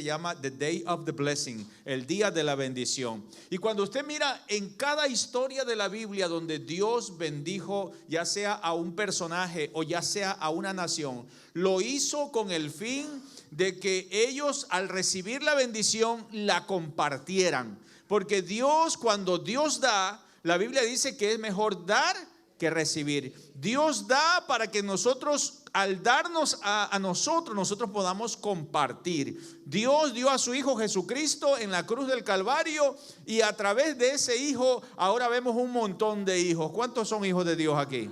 se llama The Day of the Blessing, el día de la bendición. Y cuando usted mira en cada historia de la Biblia donde Dios bendijo, ya sea a un personaje o ya sea a una nación, lo hizo con el fin de que ellos al recibir la bendición la compartieran. Porque Dios, cuando Dios da, la Biblia dice que es mejor dar que recibir. Dios da para que nosotros, al darnos a nosotros podamos compartir. Dios dio a su Hijo Jesucristo en la cruz del Calvario y a través de ese Hijo ahora vemos un montón de hijos. ¿Cuántos son hijos de Dios aquí?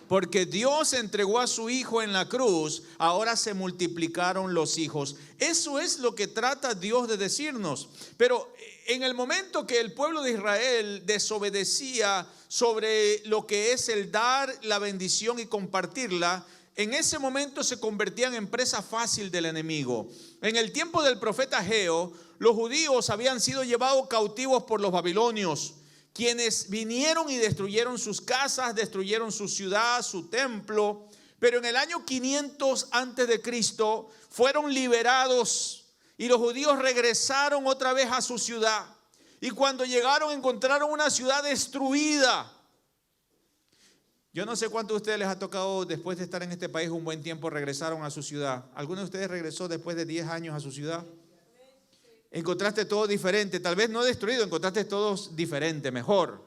Porque Dios entregó a su Hijo en la cruz, ahora se multiplicaron los hijos. Eso es lo que trata Dios de decirnos. Pero en el momento que el pueblo de Israel desobedecía sobre lo que es el dar la bendición y compartirla, en ese momento se convertían en presa fácil del enemigo. En el tiempo del profeta Ageo, los judíos habían sido llevados cautivos por los babilonios, quienes vinieron y destruyeron sus casas, destruyeron su ciudad, su templo. Pero en el año 500 antes de Cristo fueron liberados y los judíos regresaron otra vez a su ciudad. Y cuando llegaron encontraron una ciudad destruida. Yo no sé cuántos de ustedes les ha tocado después de estar en este país un buen tiempo regresaron a su ciudad. ¿Alguno de ustedes regresó después de 10 años a su ciudad? Encontraste todo diferente, tal vez no destruido, encontraste todo diferente, mejor.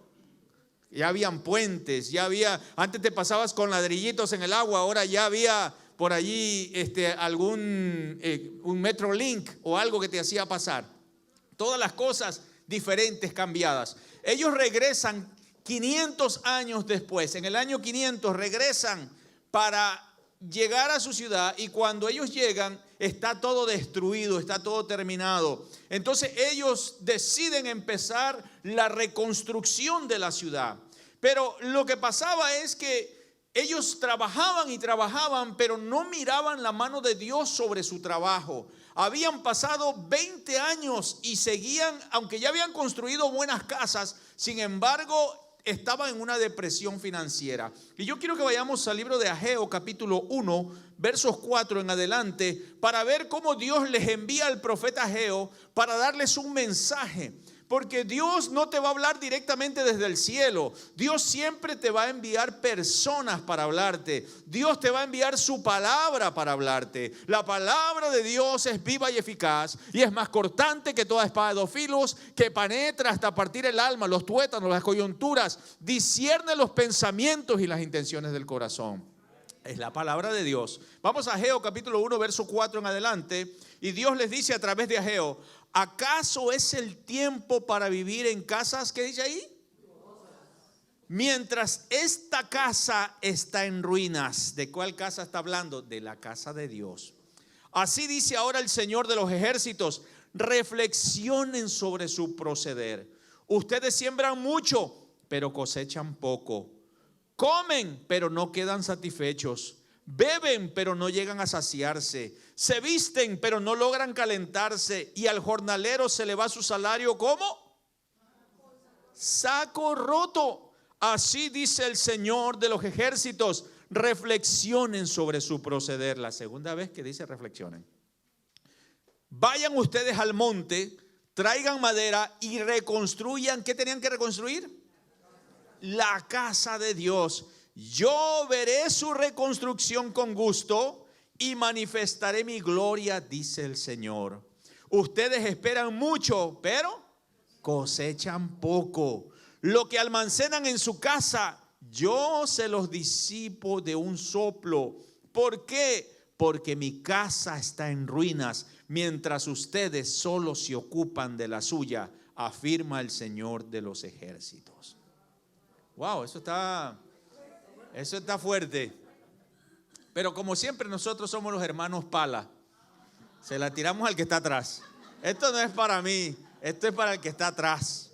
Ya habían puentes, ya había, antes te pasabas con ladrillitos en el agua, ahora ya había por allí un Metrolink o algo que te hacía pasar. Todas las cosas diferentes, cambiadas. Ellos regresan 500 años después, en el año 500 regresan para llegar a su ciudad y cuando ellos llegan está todo destruido, está todo terminado. Entonces ellos deciden empezar la reconstrucción de la ciudad. Pero lo que pasaba es que ellos trabajaban y trabajaban, pero no miraban la mano de Dios sobre su trabajo. Habían pasado 20 años y seguían, aunque ya habían construido buenas casas, sin embargo estaban en una depresión financiera. Y yo quiero que vayamos al libro de Ageo capítulo 1 versos 4 en adelante para ver cómo Dios les envía al profeta Ageo para darles un mensaje. Porque Dios no te va a hablar directamente desde el cielo. Dios siempre te va a enviar personas para hablarte. Dios te va a enviar su palabra para hablarte. La palabra de Dios es viva y eficaz y es más cortante que toda espada de dos filos, que penetra hasta partir el alma, los tuétanos, las coyunturas, discierne los pensamientos y las intenciones del corazón. Es la palabra de Dios. Vamos a Ageo capítulo 1 verso 4 en adelante. Y Dios les dice a través de Ageo: ¿acaso es el tiempo para vivir en casas? ¿Qué dice ahí? Mientras esta casa está en ruinas. ¿De cuál casa está hablando? De la casa de Dios. Así dice ahora el Señor de los ejércitos: reflexionen sobre su proceder. Ustedes siembran mucho, pero cosechan poco. Comen, pero no quedan satisfechos. Beben, pero no llegan a saciarse. Se visten, pero no logran calentarse. Y al jornalero se le va su salario ¿cómo? Saco roto. Así dice el Señor de los ejércitos: reflexionen sobre su proceder. La segunda vez que dice reflexionen. Vayan ustedes al monte, traigan madera y reconstruyan. ¿Qué tenían que reconstruir? La casa de Dios. Yo veré su reconstrucción con gusto y manifestaré mi gloria, dice el Señor. Ustedes esperan mucho, pero cosechan poco. Lo que almacenan en su casa, yo se los disipo de un soplo. ¿Por qué? Porque mi casa está en ruinas, mientras ustedes solo se ocupan de la suya, afirma el Señor de los ejércitos. Wow, eso está fuerte. Pero como siempre nosotros somos los hermanos pala. Se la tiramos al que está atrás. Esto no es para mí, esto es para el que está atrás.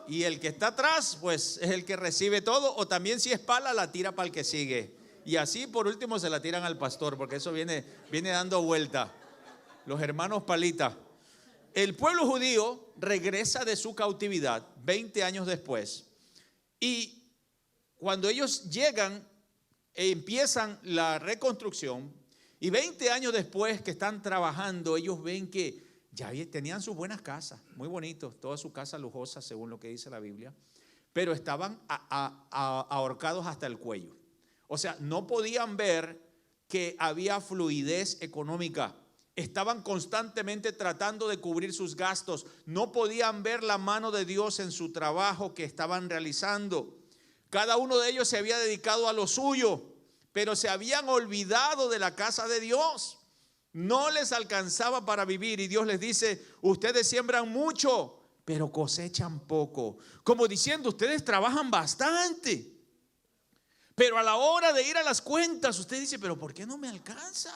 Y el que está atrás pues es el que recibe todo. O también si es pala la tira para el que sigue. Y así por último se la tiran al pastor, porque eso viene dando vuelta. Los hermanos palita. El pueblo judío regresa de su cautividad 20 años después. Y cuando ellos llegan e empiezan la reconstrucción, Y 20 años después que están trabajando, ellos ven que ya tenían sus buenas casas, muy bonitos, toda su casa lujosa según lo que dice la Biblia, pero estaban ahorcados hasta el cuello. O sea, no podían ver que había fluidez económica. Estaban constantemente tratando de cubrir sus gastos. No podían ver la mano de Dios en su trabajo que estaban realizando. Cada uno de ellos se había dedicado a lo suyo, pero se habían olvidado de la casa de Dios. No les alcanzaba para vivir y Dios les dice: ustedes siembran mucho, pero cosechan poco. Como diciendo, ustedes trabajan bastante, pero a la hora de ir a las cuentas, usted dice: pero ¿por qué no me alcanza?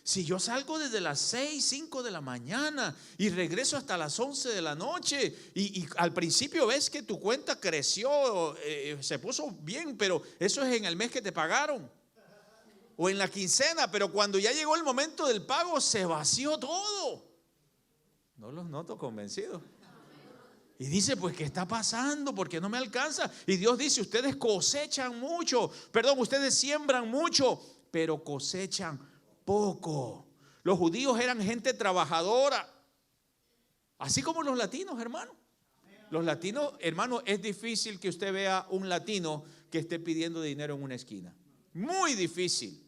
Si yo salgo desde las 6, 5 de la mañana y regreso hasta las 11 de la noche y al principio ves que tu cuenta creció, se puso bien, pero eso es en el mes que te pagaron o en la quincena, pero cuando ya llegó el momento del pago se vació todo. No los noto convencidos. Y dice: pues ¿qué está pasando? ¿Por qué no me alcanza? Y Dios dice: ustedes cosechan mucho, ustedes siembran mucho, pero cosechan poco. Los judíos eran gente trabajadora, así como los latinos, hermano. Los latinos, hermano, es difícil que usted vea un latino que esté pidiendo dinero en una esquina. Muy difícil.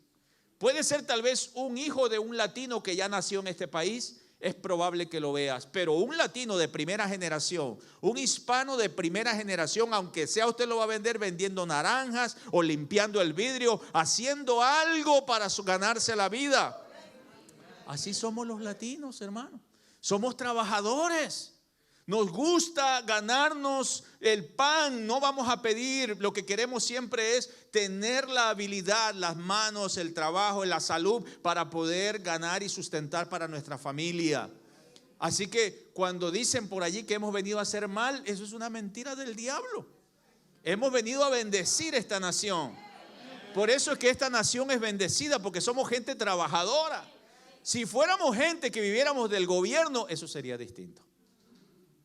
Puede ser tal vez un hijo de un latino que ya nació en este país, es probable que lo veas, pero un latino de primera generación, un hispano de primera generación, aunque sea, usted lo va a vender vendiendo naranjas o limpiando el vidrio, haciendo algo para ganarse la vida. Así somos los latinos, hermano. Somos trabajadores. Nos gusta ganarnos el pan, no vamos a pedir, lo que queremos siempre es tener la habilidad, las manos, el trabajo, la salud para poder ganar y sustentar para nuestra familia. Así que cuando dicen por allí que hemos venido a hacer mal, eso es una mentira del diablo. Hemos venido a bendecir esta nación. Por eso es que esta nación es bendecida, porque somos gente trabajadora. Si fuéramos gente que viviéramos del gobierno, eso sería distinto.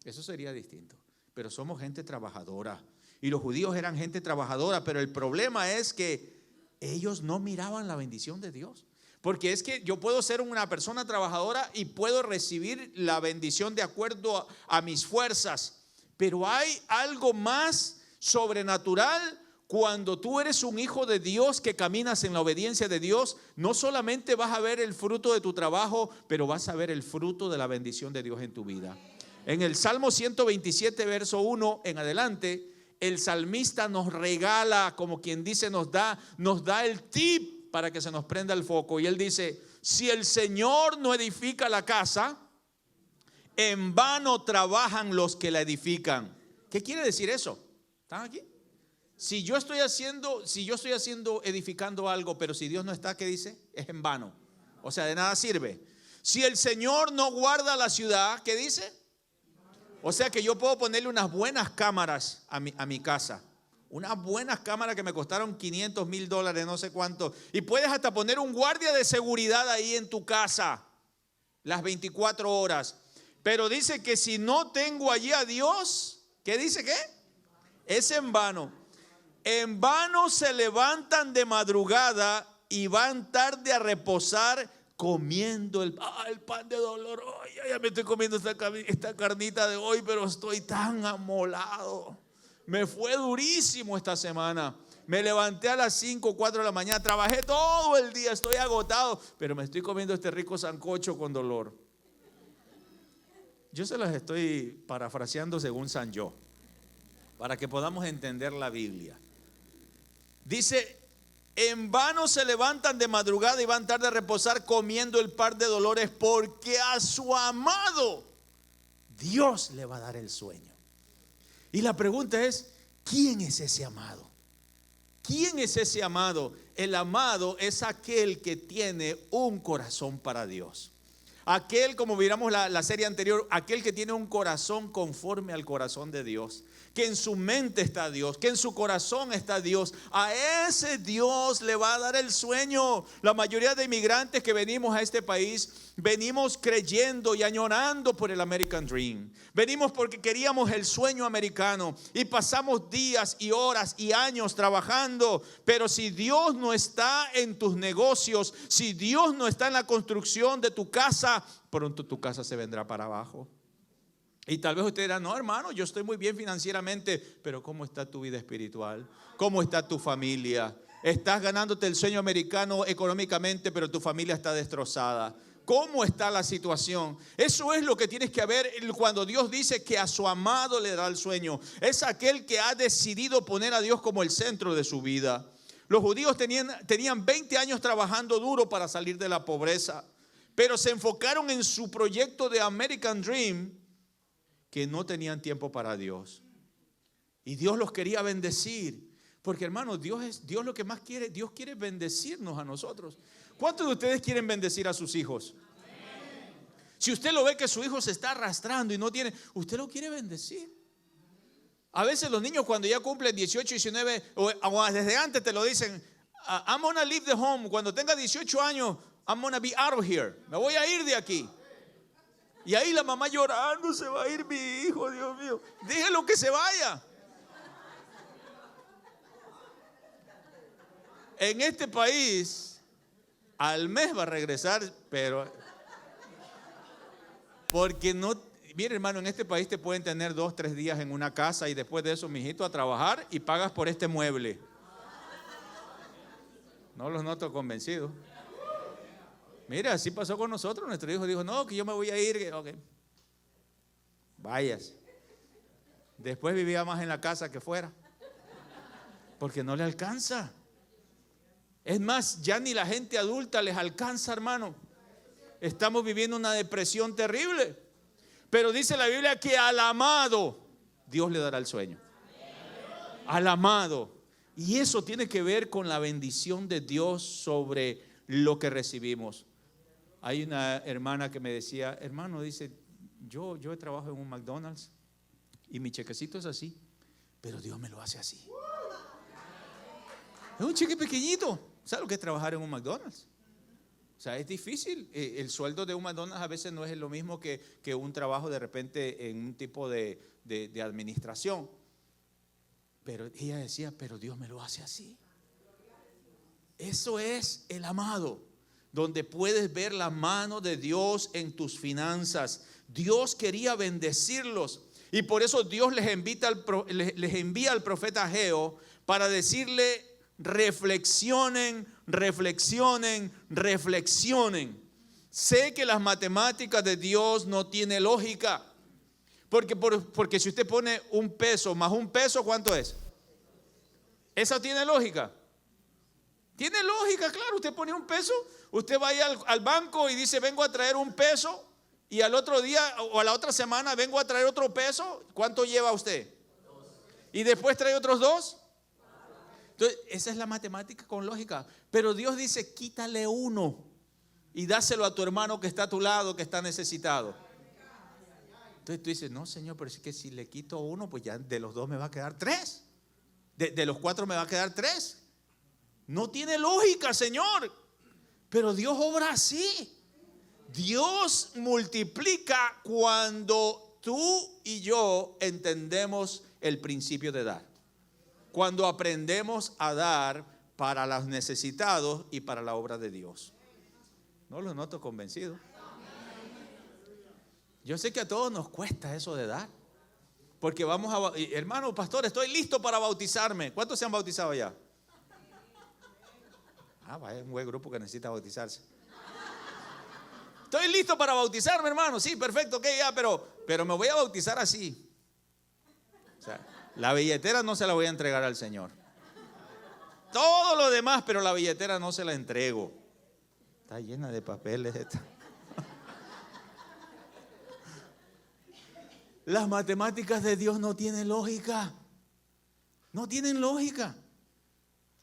Eso sería distinto, pero somos gente trabajadora y los judíos eran gente trabajadora, pero el problema es que ellos no miraban la bendición de Dios, porque es que yo puedo ser una persona trabajadora y puedo recibir la bendición de acuerdo a mis fuerzas, pero hay algo más sobrenatural. Cuando tú eres un hijo de Dios que caminas en la obediencia de Dios, no solamente vas a ver el fruto de tu trabajo, pero vas a ver el fruto de la bendición de Dios en tu vida. En el Salmo 127, verso 1 en adelante, el salmista nos regala, como quien dice, nos da el tip para que se nos prenda el foco. Y él dice: si el Señor no edifica la casa, en vano trabajan los que la edifican. ¿Qué quiere decir eso? ¿Están aquí? Si yo estoy edificando algo, pero si Dios no está, ¿qué dice? Es en vano. O sea, de nada sirve. Si el Señor no guarda la ciudad, ¿qué dice? O sea que yo puedo ponerle unas buenas cámaras a mi casa. Unas buenas cámaras que me costaron $500,000, no sé cuánto. Y puedes hasta poner un guardia de seguridad ahí en tu casa, las 24 horas. Pero dice que si no tengo allí a Dios, ¿qué dice qué? Es en vano. En vano se levantan de madrugada y van tarde a reposar comiendo el pan de dolor. Ya me estoy comiendo esta carnita de hoy, pero estoy tan amolado. Me fue durísimo esta semana. Me levanté a las 5 o 4 de la mañana, trabajé todo el día, estoy agotado, pero me estoy comiendo este rico sancocho con dolor. Yo se las estoy parafraseando según San Yo, para que podamos entender la Biblia. Dice: en vano se levantan de madrugada y van tarde a reposar comiendo el pan de dolores, porque a su amado Dios le va a dar el sueño. Y la pregunta es: ¿quién es ese amado? ¿Quién es ese amado? El amado es aquel que tiene un corazón para Dios. Aquel, como miramos la serie anterior, aquel que tiene un corazón conforme al corazón de Dios, que en su mente está Dios, que en su corazón está Dios, a ese Dios le va a dar el sueño. La mayoría de inmigrantes que venimos a este país, venimos creyendo y añorando por el American Dream. Venimos porque queríamos el sueño americano y pasamos días y horas y años trabajando. Pero si Dios no está en tus negocios, si Dios no está en la construcción de tu casa, pronto tu casa se vendrá para abajo. Y tal vez usted dirá, no hermano, yo estoy muy bien financieramente, pero ¿cómo está tu vida espiritual? ¿Cómo está tu familia? Estás ganándote el sueño americano económicamente, pero tu familia está destrozada. ¿Cómo está la situación? Eso es lo que tienes que ver cuando Dios dice que a su amado le da el sueño. Es aquel que ha decidido poner a Dios como el centro de su vida. Los judíos tenían 20 años trabajando duro para salir de la pobreza, pero se enfocaron en su proyecto de American Dream, que no tenían tiempo para Dios. Y Dios los quería bendecir. Porque hermanos, Dios lo que más quiere. Dios quiere bendecirnos a nosotros. ¿Cuántos de ustedes quieren bendecir a sus hijos? Si usted lo ve que su hijo se está arrastrando y no tiene, usted lo quiere bendecir. A veces los niños cuando ya cumplen 18, 19 o desde antes te lo dicen, I'm gonna leave the home. Cuando tenga 18 años, I'm gonna be out of here. Me voy a ir de aquí. Y ahí la mamá llorando, se va a ir mi hijo, Dios mío. Déjelo que se vaya. En este país, al mes va a regresar, pero porque no, mire hermano, en este país te pueden tener 2, 3 días en una casa y después de eso, mijito, a trabajar y pagas por este mueble. No los noto convencidos. Mira, así pasó con nosotros. Nuestro hijo dijo, no, que yo me voy a ir. Ok, vayas. Después vivía más en la casa que fuera, porque no le alcanza. Es más, ya ni la gente adulta les alcanza, hermano. Estamos viviendo una depresión terrible. Pero dice la Biblia que al amado Dios le dará el sueño. Al amado. Y eso tiene que ver con la bendición de Dios sobre lo que recibimos. Hay una hermana que me decía, hermano, dice, yo trabajo en un McDonald's y mi chequecito es así, pero Dios me lo hace así. Es un cheque pequeñito. ¿Sabe lo que es trabajar en un McDonald's? O sea, es difícil. El sueldo de un McDonald's a veces no es lo mismo que un trabajo de repente en un tipo de administración. Pero ella decía, pero Dios me lo hace así. Eso es el amado, donde puedes ver la mano de Dios en tus finanzas. Dios quería bendecirlos y por eso Dios les envía al profeta Ageo para decirle, reflexionen, reflexionen, reflexionen. Sé que las matemáticas de Dios no tienen lógica, porque si usted pone un peso más un peso, ¿cuánto es? ¿Eso tiene lógica? Tiene lógica, claro. Usted pone un peso, usted va al banco y dice, vengo a traer un peso, y al otro día o a la otra semana vengo a traer otro peso. ¿Cuánto lleva usted? 2. Y después trae otros 2. Entonces, esa es la matemática con lógica. Pero Dios dice, quítale 1 y dáselo a tu hermano que está a tu lado, que está necesitado. Entonces tú dices, no Señor, pero es que si le quito 1, pues ya de los 2 me va a quedar 3. De los 4 me va a quedar 3. No tiene lógica, Señor. Pero Dios obra así. Dios multiplica cuando tú y yo entendemos el principio de dar. Cuando aprendemos a dar para los necesitados y para la obra de Dios. No los noto convencidos. Yo sé que a todos nos cuesta eso de dar. Porque vamos a, hermano, pastor, estoy listo para bautizarme. ¿Cuántos se han bautizado ya? Vaya, un buen grupo que necesita bautizarse. Estoy listo para bautizarme, hermano. Sí, perfecto, ok, ya, pero me voy a bautizar así. O sea, la billetera no se la voy a entregar al Señor. Todo lo demás, pero la billetera no se la entrego. Está llena de papeles esta. Las matemáticas de Dios no tienen lógica. No tienen lógica.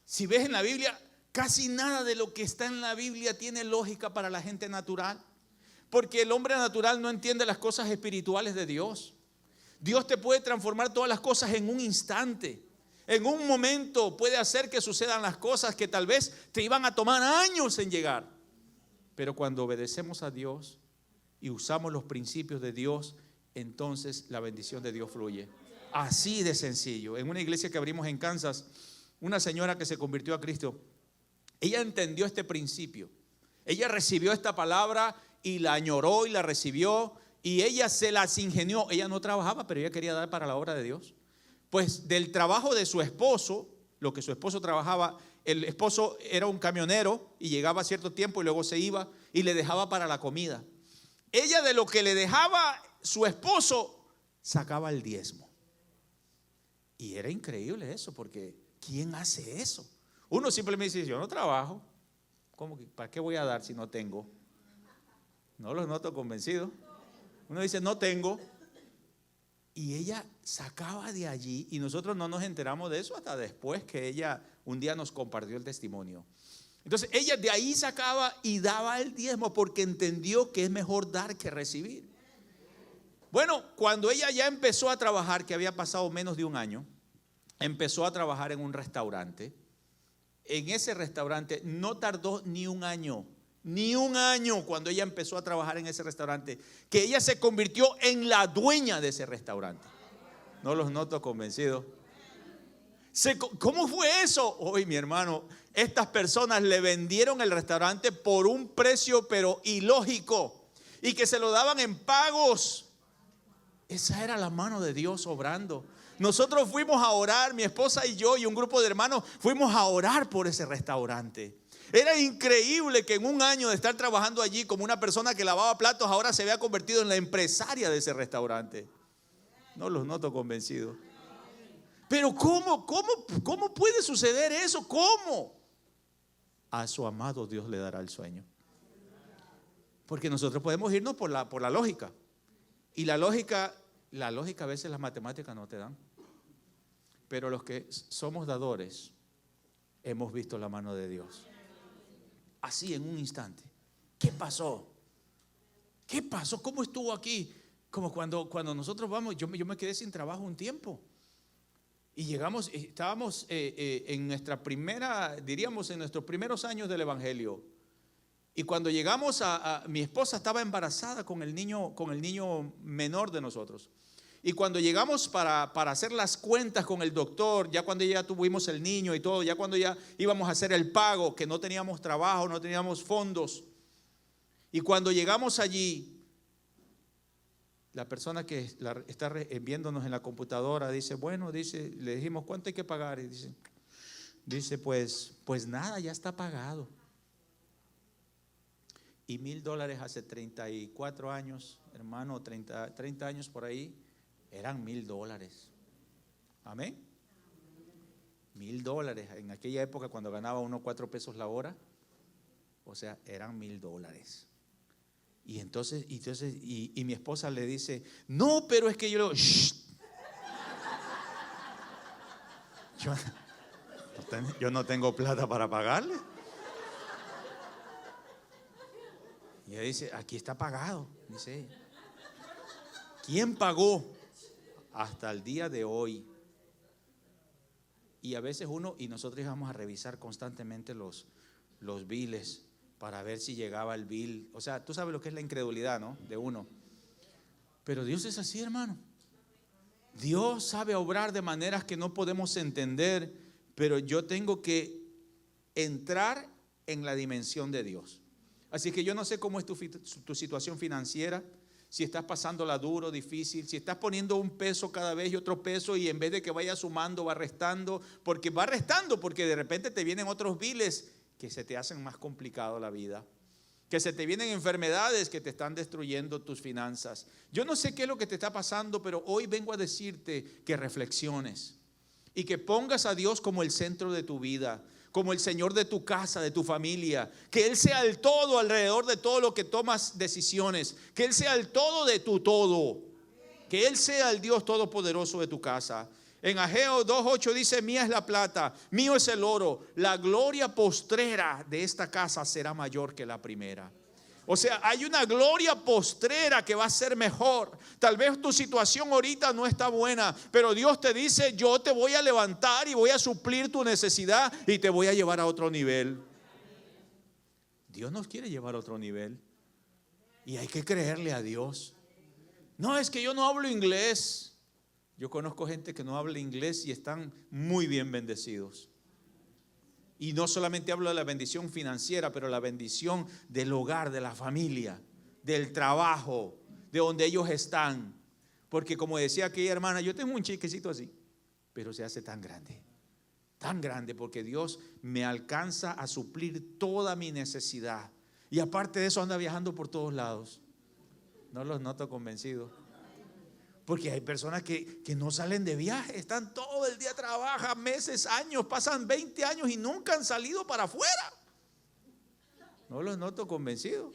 Si ves en la Biblia, casi nada de lo que está en la Biblia tiene lógica para la gente natural. Porque el hombre natural no entiende las cosas espirituales de Dios. Dios te puede transformar todas las cosas en un instante. En un momento puede hacer que sucedan las cosas que tal vez te iban a tomar años en llegar. Pero cuando obedecemos a Dios y usamos los principios de Dios, entonces la bendición de Dios fluye. Así de sencillo. En una iglesia que abrimos en Kansas, una señora que se convirtió a Cristo, ella entendió este principio. Ella recibió esta palabra y la añoró y la recibió, y ella se las ingenió. Ella no trabajaba, pero ella quería dar para la obra de Dios. Pues del trabajo de su esposo, lo que su esposo trabajaba, el esposo era un camionero y llegaba a cierto tiempo y luego se iba y le dejaba para la comida. Ella, de lo que le dejaba su esposo, sacaba el diezmo. Y era increíble eso, porque ¿quién hace eso? Uno simplemente dice, yo no trabajo, ¿cómo que, para qué voy a dar si no tengo? No los noto convencidos. Uno dice, no tengo. Y ella sacaba de allí, y nosotros no nos enteramos de eso hasta después que ella un día nos compartió el testimonio. Entonces ella de ahí sacaba y daba el diezmo porque entendió que es mejor dar que recibir. Bueno, cuando ella ya empezó a trabajar, que había pasado menos de un año, empezó a trabajar en un restaurante. En ese restaurante no tardó ni un año cuando ella empezó a trabajar en ese restaurante, que ella se convirtió en la dueña de ese restaurante. No los noto convencidos. ¿Cómo fue eso? Hoy, mi hermano, estas personas le vendieron el restaurante por un precio pero ilógico, y que se lo daban en pagos. Esa era la mano de Dios obrando. Nosotros fuimos a orar, mi esposa y yo y un grupo de hermanos fuimos a orar por ese restaurante. Era increíble que en un año de estar trabajando allí como una persona que lavaba platos, ahora se había convertido en la empresaria de ese restaurante. No los noto convencidos. Pero ¿cómo puede suceder eso? ¿Cómo? A su amado Dios le dará el sueño. Porque nosotros podemos irnos por la lógica. Y la lógica a veces las matemáticas no te dan. Pero los que somos dadores hemos visto la mano de Dios. Así en un instante. ¿Qué pasó? ¿Qué pasó? ¿Cómo estuvo aquí? Como cuando nosotros vamos, yo me quedé sin trabajo un tiempo. Y estábamos en nuestra primera, diríamos en nuestros primeros años del evangelio. Y cuando llegamos mi esposa estaba embarazada con el niño menor de nosotros. Y cuando llegamos para hacer las cuentas con el doctor, ya cuando ya tuvimos el niño y todo, ya cuando ya íbamos a hacer el pago, que no teníamos trabajo, no teníamos fondos. Y cuando llegamos allí, la persona que está viéndonos en la computadora dice, le dijimos, ¿cuánto hay que pagar? Y dice, pues nada, ya está pagado. Y $1,000 hace 34 años, hermano, 30 años por ahí, eran $1,000. Amén. $1,000 en aquella época cuando ganaba unos 4 pesos la hora, o sea, eran $1,000. Y entonces mi esposa le dice, no, pero es que yo yo no tengo plata para pagarle. Y ella dice, aquí está pagado. Dice, ¿quién pagó? Hasta el día de hoy. Y a veces nosotros íbamos a revisar constantemente los biles para ver si llegaba el bill. O sea, tú sabes lo que es la incredulidad, ¿no? De uno. Pero Dios es así, hermano. Dios sabe obrar de maneras que no podemos entender, pero yo tengo que entrar en la dimensión de Dios. Así que yo no sé cómo es tu situación financiera, si estás pasándola duro, difícil, si estás poniendo un peso cada vez y otro peso, y en vez de que vaya sumando va restando, porque de repente te vienen otros biles que se te hacen más complicado la vida, que se te vienen enfermedades que te están destruyendo tus finanzas. Yo no sé qué es lo que te está pasando, pero hoy vengo a decirte que reflexiones y que pongas a Dios como el centro de tu vida, como el Señor de tu casa, de tu familia, que Él sea el todo alrededor de todo lo que tomas decisiones, que Él sea el todo de tu todo, que Él sea el Dios todopoderoso de tu casa. En Ageo 2:8 dice, mía es la plata, mío es el oro, la gloria postrera de esta casa será mayor que la primera. O sea, hay una gloria postrera que va a ser mejor. Tal vez tu situación ahorita no está buena, pero Dios te dice, yo te voy a levantar y voy a suplir tu necesidad y te voy a llevar a otro nivel. Dios nos quiere llevar a otro nivel y hay que creerle a Dios. No, es que yo no hablo inglés. Yo conozco gente que no habla inglés y están muy bien bendecidos. Y no solamente hablo de la bendición financiera, pero la bendición del hogar, de la familia, del trabajo, de donde ellos están. Porque como decía aquella hermana, yo tengo un chiquecito así, pero se hace tan grande, porque Dios me alcanza a suplir toda mi necesidad. Y aparte de eso anda viajando por todos lados. No los noto convencidos. Porque hay personas que no salen de viaje, están todo el día, trabajan meses, años, pasan 20 años y nunca han salido para afuera. No los noto convencidos.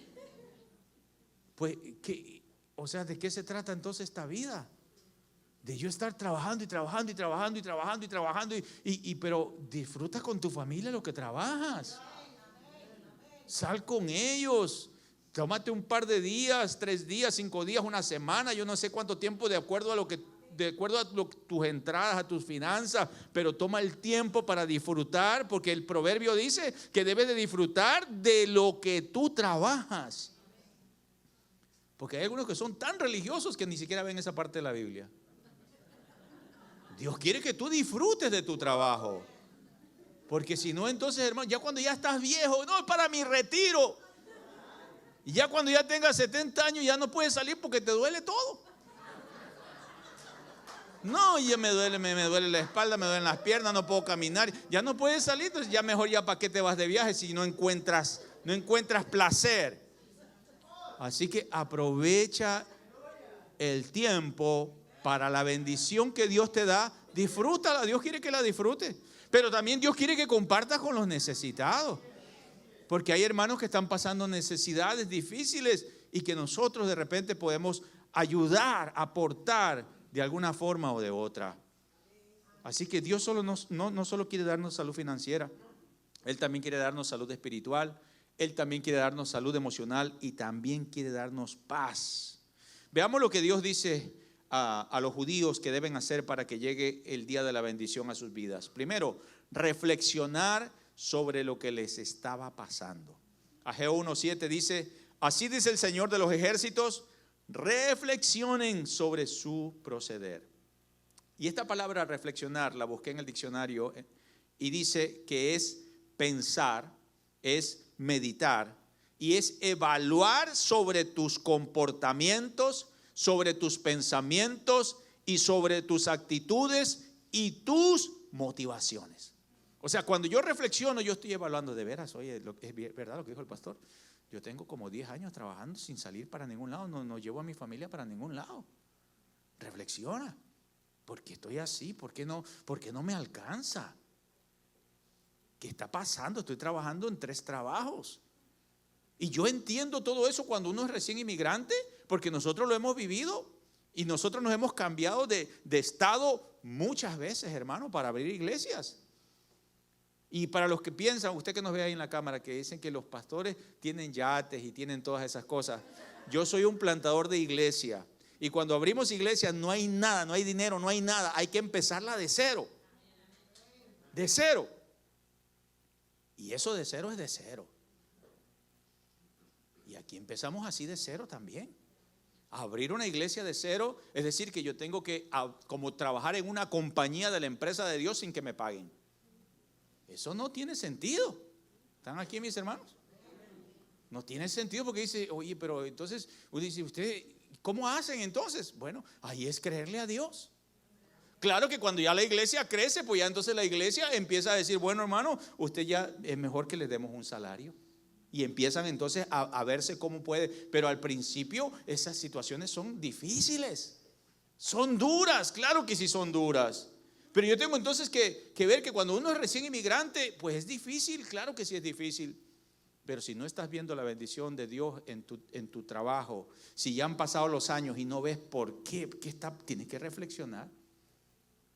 Pues, o sea, ¿de qué se trata entonces esta vida? De yo estar trabajando y trabajando y trabajando y trabajando y trabajando pero disfruta con tu familia lo que trabajas. Sal con ellos. Tómate un par de días, 3 días, 5 días, una semana, yo no sé cuánto tiempo de acuerdo a tus entradas, a tus finanzas, pero toma el tiempo para disfrutar, porque el proverbio dice que debes de disfrutar de lo que tú trabajas. Porque hay algunos que son tan religiosos que ni siquiera ven esa parte de la Biblia. Dios quiere que tú disfrutes de tu trabajo, porque si no, entonces, hermano, ya cuando ya estás viejo, no, es para mi retiro. Y ya cuando ya tengas 70 años ya no puedes salir porque te duele todo. No, ya me duele la espalda, me duelen las piernas, no puedo caminar. Ya no puedes salir, entonces ya mejor ya para qué te vas de viaje si no encuentras placer. Así que aprovecha el tiempo para la bendición que Dios te da. Disfrútala, Dios quiere que la disfrutes. Pero también Dios quiere que compartas con los necesitados. Porque hay hermanos que están pasando necesidades difíciles y que nosotros de repente podemos ayudar, aportar de alguna forma o de otra. Así que Dios no solo quiere darnos salud financiera, Él también quiere darnos salud espiritual, Él también quiere darnos salud emocional y también quiere darnos paz. Veamos lo que Dios dice a los judíos que deben hacer para que llegue el día de la bendición a sus vidas. Primero, reflexionar sobre lo que les estaba pasando. Ageo 1:7 dice, así dice el Señor de los ejércitos, reflexionen sobre su proceder. Y esta palabra reflexionar la busqué en el diccionario y dice que es pensar, es meditar y es evaluar sobre tus comportamientos, sobre tus pensamientos y sobre tus actitudes y tus motivaciones. O sea, cuando yo reflexiono, yo estoy evaluando de veras, oye, es verdad lo que dijo el pastor. Yo tengo como 10 años trabajando sin salir para ningún lado, no llevo a mi familia para ningún lado. Reflexiona, ¿por qué estoy así? ¿Por qué no me alcanza? ¿Qué está pasando? Estoy trabajando en 3 trabajos. Y yo entiendo todo eso cuando uno es recién inmigrante, porque nosotros lo hemos vivido y nosotros nos hemos cambiado de estado muchas veces, hermano, para abrir iglesias. Y para los que piensan, usted que nos ve ahí en la cámara, que dicen que los pastores tienen yates y tienen todas esas cosas. Yo soy un plantador de iglesia. Y cuando abrimos iglesias no hay nada, no hay dinero, no hay nada. Hay que empezarla de cero. De cero. Y eso de cero es de cero. Y aquí empezamos así de cero también. Abrir una iglesia de cero, es decir, que yo tengo que como trabajar en una compañía de la empresa de Dios sin que me paguen. Eso no tiene sentido. ¿Están aquí mis hermanos? No tiene sentido porque dice, oye, pero entonces, dice, ¿usted cómo hacen entonces? Bueno, ahí es creerle a Dios. Claro que cuando ya la iglesia crece, pues ya entonces la iglesia empieza a decir, bueno, hermano, usted ya es mejor que le demos un salario. Y empiezan entonces a verse cómo puede. Pero al principio esas situaciones son difíciles. Son duras, claro que sí son duras. Pero yo tengo entonces que ver que cuando uno es recién inmigrante, pues es difícil, claro que sí es difícil. Pero si no estás viendo la bendición de Dios en tu trabajo, si ya han pasado los años y no ves por qué tienes que reflexionar,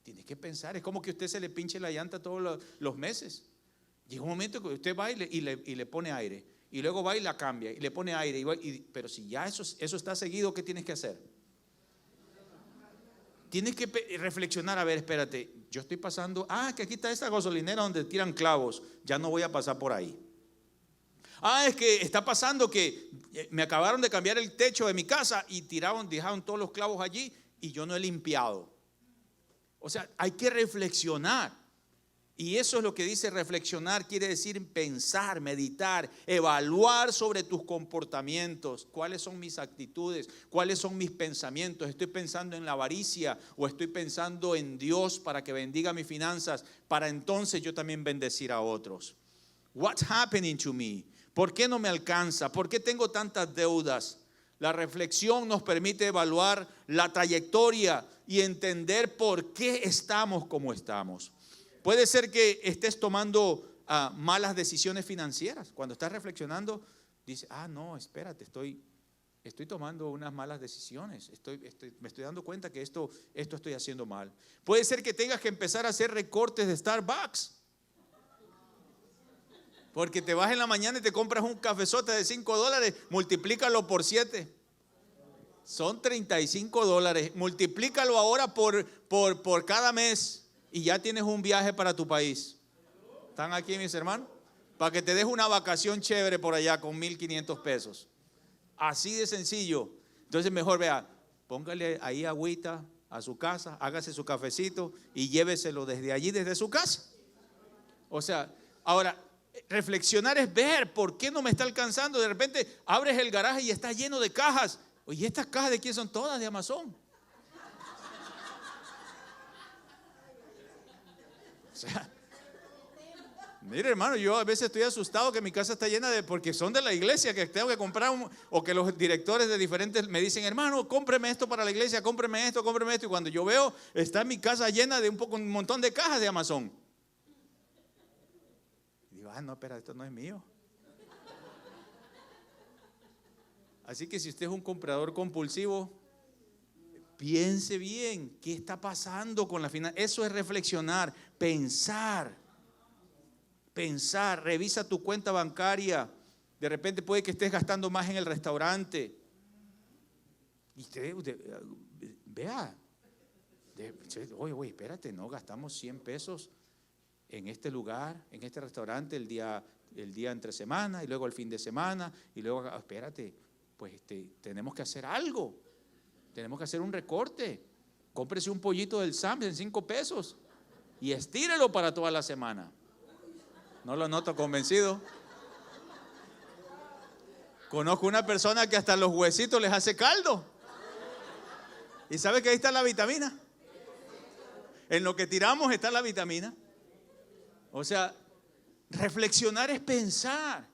tienes que pensar. Es como que a usted se le pinche la llanta todos los meses. Llega un momento que usted va y le pone aire y luego va y la cambia y le pone aire. Pero si ya eso está seguido, ¿qué tienes que hacer? Tienes que reflexionar, a ver, espérate, yo estoy pasando, que aquí está esta gasolinera donde tiran clavos, ya no voy a pasar por ahí. Es que está pasando que me acabaron de cambiar el techo de mi casa y dejaron todos los clavos allí y yo no he limpiado. O sea, hay que reflexionar. Y eso es lo que dice reflexionar, quiere decir pensar, meditar, evaluar sobre tus comportamientos. ¿Cuáles son mis actitudes? ¿Cuáles son mis pensamientos? ¿Estoy pensando en la avaricia o estoy pensando en Dios para que bendiga mis finanzas, para entonces yo también bendecir a otros? What's happening to me? ¿Por qué no me alcanza? ¿Por qué tengo tantas deudas? La reflexión nos permite evaluar la trayectoria y entender por qué estamos como estamos. Puede ser que estés tomando malas decisiones financieras. Cuando estás reflexionando, dices, no, espérate, estoy tomando unas malas decisiones. Me estoy dando cuenta que esto estoy haciendo mal. Puede ser que tengas que empezar a hacer recortes de Starbucks. Porque te vas en la mañana y te compras un cafezote de $5, multiplícalo por 7. Son $35. Multiplícalo ahora por cada mes. Y ya tienes un viaje para tu país. ¿Están aquí mis hermanos? Para que te des una vacación chévere por allá con 1,500 pesos. Así de sencillo. Entonces mejor póngale ahí agüita a su casa, hágase su cafecito y lléveselo desde allí, desde su casa. O sea, ahora, reflexionar es ver por qué no me está alcanzando. De repente abres el garaje y está lleno de cajas. Oye, ¿estas cajas de quién son? Todas de Amazon. O sea, mire hermano, yo a veces estoy asustado que mi casa está llena porque son de la iglesia, que tengo que comprar o que los directores de diferentes me dicen, hermano, cómpreme esto para la iglesia, cómpreme esto, y cuando yo veo, está mi casa llena de un montón de cajas de Amazon. Y digo, no, espera, esto no es mío. Así que si usted es un comprador compulsivo, piense bien, ¿qué está pasando con la finanza? Eso es reflexionar, pensar, revisa tu cuenta bancaria. De repente puede que estés gastando más en el restaurante. Y vea, oye, espérate, no, gastamos 100 pesos en este lugar, en este restaurante el día entre semana y luego el fin de semana y luego, espérate, pues tenemos que hacer algo. Tenemos que hacer un recorte. Cómprese un pollito del Sam's en 5 pesos y estírelo para toda la semana. No lo noto convencido. Conozco una persona que hasta los huesitos les hace caldo. ¿Y sabe que ahí está la vitamina? En lo que tiramos está la vitamina. O sea, reflexionar es pensar,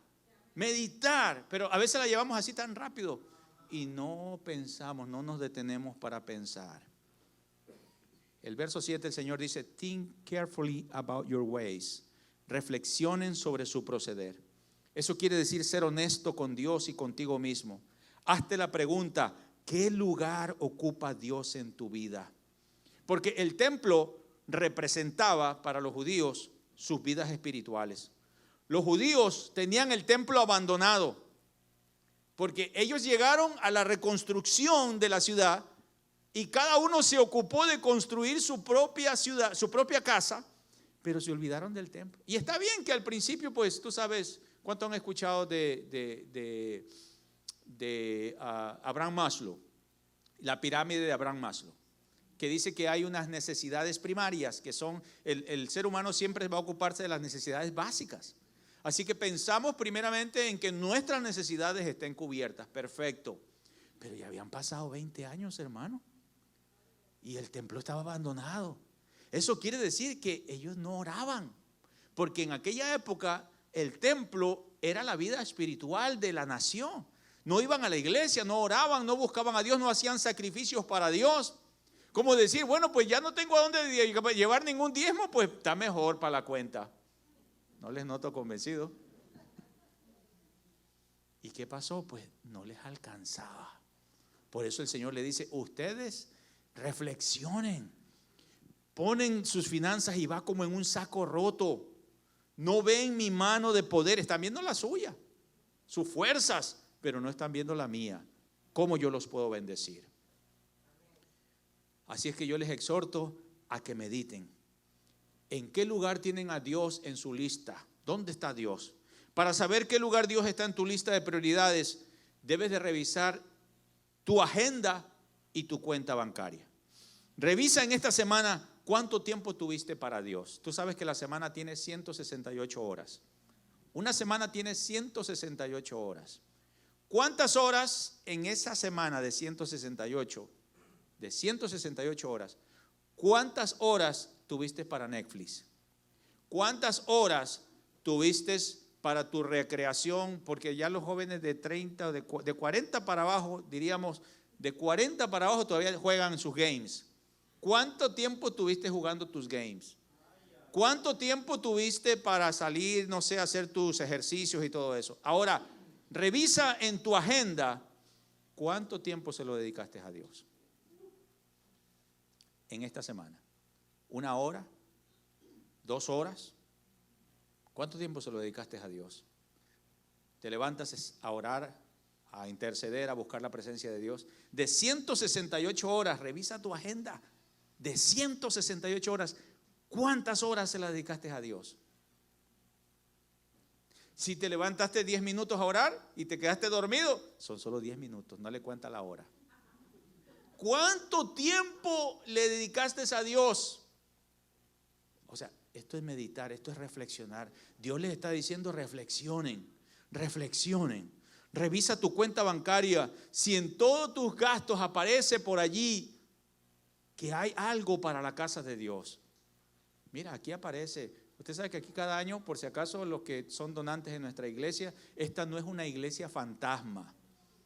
meditar, pero a veces la llevamos así tan rápido. Y no pensamos, no nos detenemos para pensar. El verso 7, el Señor dice, think carefully about your ways. Reflexionen sobre su proceder. Eso quiere decir ser honesto con Dios y contigo mismo. Hazte la pregunta, ¿qué lugar ocupa Dios en tu vida? Porque el templo representaba para los judíos sus vidas espirituales. Los judíos tenían el templo abandonado. Porque ellos llegaron a la reconstrucción de la ciudad y cada uno se ocupó de construir su propia ciudad, su propia casa, pero se olvidaron del templo. Y está bien que al principio, pues tú sabes, ¿cuánto han escuchado de Abraham Maslow? La pirámide de Abraham Maslow, que dice que hay unas necesidades primarias, que son, el ser humano siempre va a ocuparse de las necesidades básicas. Así que pensamos primeramente en que nuestras necesidades estén cubiertas. Perfecto. Pero ya habían pasado 20 años, hermano. Y el templo estaba abandonado. Eso quiere decir que ellos no oraban. Porque en aquella época el templo era la vida espiritual de la nación. No iban a la iglesia, no oraban, no buscaban a Dios, no hacían sacrificios para Dios. Como decir, bueno, pues ya no tengo a dónde llevar ningún diezmo, pues está mejor para la cuenta. No les noto convencido. ¿Y qué pasó? Pues no les alcanzaba. Por eso el Señor le dice, ustedes reflexionen. Ponen sus finanzas y va como en un saco roto. No ven mi mano de poder, están viendo la suya. sus fuerzas, pero no están viendo la mía. ¿Cómo yo los puedo bendecir? Así es que yo les exhorto a que mediten. ¿En qué lugar tienen a Dios en su lista? ¿Dónde está Dios? Para saber qué lugar Dios está en tu lista de prioridades, debes de revisar tu agenda y tu cuenta bancaria. Revisa en esta semana cuánto tiempo tuviste para Dios. Tú sabes que la semana tiene 168 horas. Una semana tiene 168 horas. ¿Cuántas horas en esa semana de 168 horas, cuántas horas tuviste para Netflix? ¿Cuántas horas tuviste para tu recreación? Porque ya los jóvenes de 30, de 40 para abajo, diríamos, de 40 para abajo todavía juegan sus games. ¿Cuánto tiempo tuviste jugando tus games? ¿Cuánto tiempo tuviste para salir, no sé, hacer tus ejercicios y todo eso? Ahora, revisa en tu agenda cuánto tiempo se lo dedicaste a Dios en esta semana. ¿1 hora? 2 horas? ¿Cuánto tiempo se lo dedicaste a Dios? ¿Te levantas a orar, a interceder, a buscar la presencia de Dios? De 168 horas, revisa tu agenda. De 168 horas, ¿cuántas horas se las dedicaste a Dios? Si te levantaste 10 minutos a orar y te quedaste dormido, son solo 10 minutos, no le cuenta la hora. ¿Cuánto tiempo le dedicaste a Dios? O sea, esto es meditar, esto es reflexionar. Dios les está diciendo reflexionen, reflexionen. Revisa tu cuenta bancaria. Si en todos tus gastos aparece por allí que hay algo para la casa de Dios. Mira, aquí aparece. Usted sabe que aquí cada año, por si acaso los que son donantes en nuestra iglesia, esta no es una iglesia fantasma.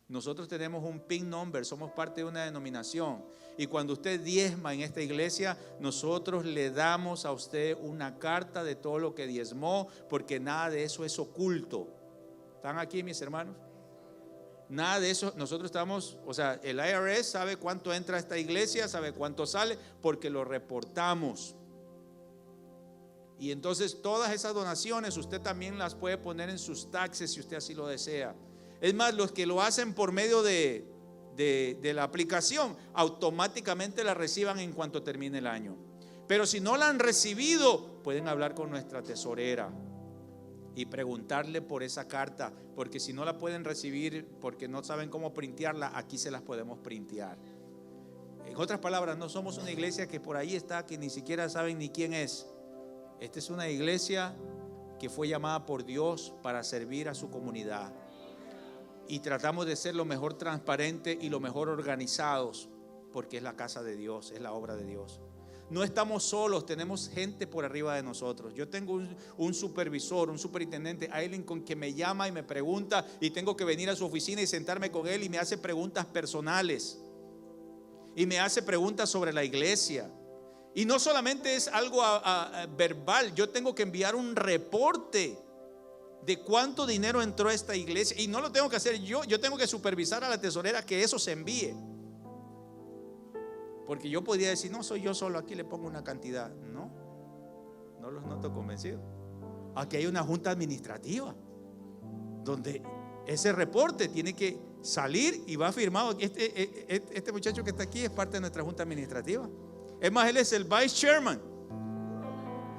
Nosotros tenemos un PIN number, somos parte de una denominación. Y cuando usted diezma en esta iglesia, nosotros le damos a usted una carta de todo lo que diezmó, porque nada de eso es oculto. ¿Están aquí mis hermanos? Nada de eso, nosotros estamos, o sea, el IRS sabe cuánto entra a esta iglesia, sabe cuánto sale, porque lo reportamos. Y entonces todas esas donaciones usted también las puede poner en sus taxes si usted así lo desea. Es más, los que lo hacen por medio de la aplicación, automáticamente la reciban en cuanto termine el año. Pero si no la han recibido, pueden hablar con nuestra tesorera y preguntarle por esa carta, porque si no la pueden recibir porque no saben cómo printearla, aquí se las podemos printear. En otras palabras, no somos una iglesia que por ahí está, que ni siquiera saben ni quién es. Esta es una iglesia que fue llamada por Dios para servir a su comunidad. Y tratamos de ser lo mejor transparente y lo mejor organizados, porque es la casa de Dios, es la obra de Dios. No estamos solos, tenemos gente por arriba de nosotros. Yo tengo un supervisor, un superintendente, alguien con que me llama y me pregunta, y tengo que venir a su oficina y sentarme con él y me hace preguntas personales. Y me hace preguntas sobre la iglesia. Y no solamente es algo verbal, yo tengo que enviar un reporte de cuánto dinero entró a esta iglesia. Y no lo tengo que hacer yo tengo que supervisar a la tesorera que eso se envíe. Porque yo podría decir, no, soy yo solo, aquí le pongo una cantidad. No los noto convencidos. Aquí hay una junta administrativa donde ese reporte tiene que salir y va firmado. Este muchacho que está aquí es parte de nuestra junta administrativa. Es más, él es el vice chairman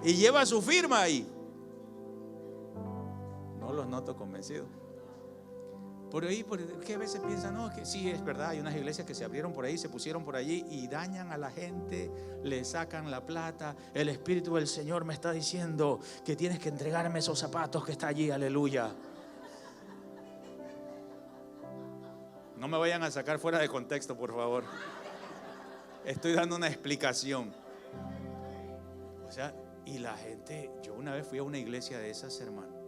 y lleva su firma ahí. No los noto convencidos. Por ahí, porque a veces piensan, no, que sí, es verdad, hay unas iglesias que se abrieron por ahí, se pusieron por allí y dañan a la gente, le sacan la plata. El Espíritu del Señor me está diciendo que tienes que entregarme esos zapatos que está allí, aleluya. No me vayan a sacar fuera de contexto, por favor. Estoy dando una explicación. O sea, y la gente, yo una vez fui a una iglesia de esas, hermano.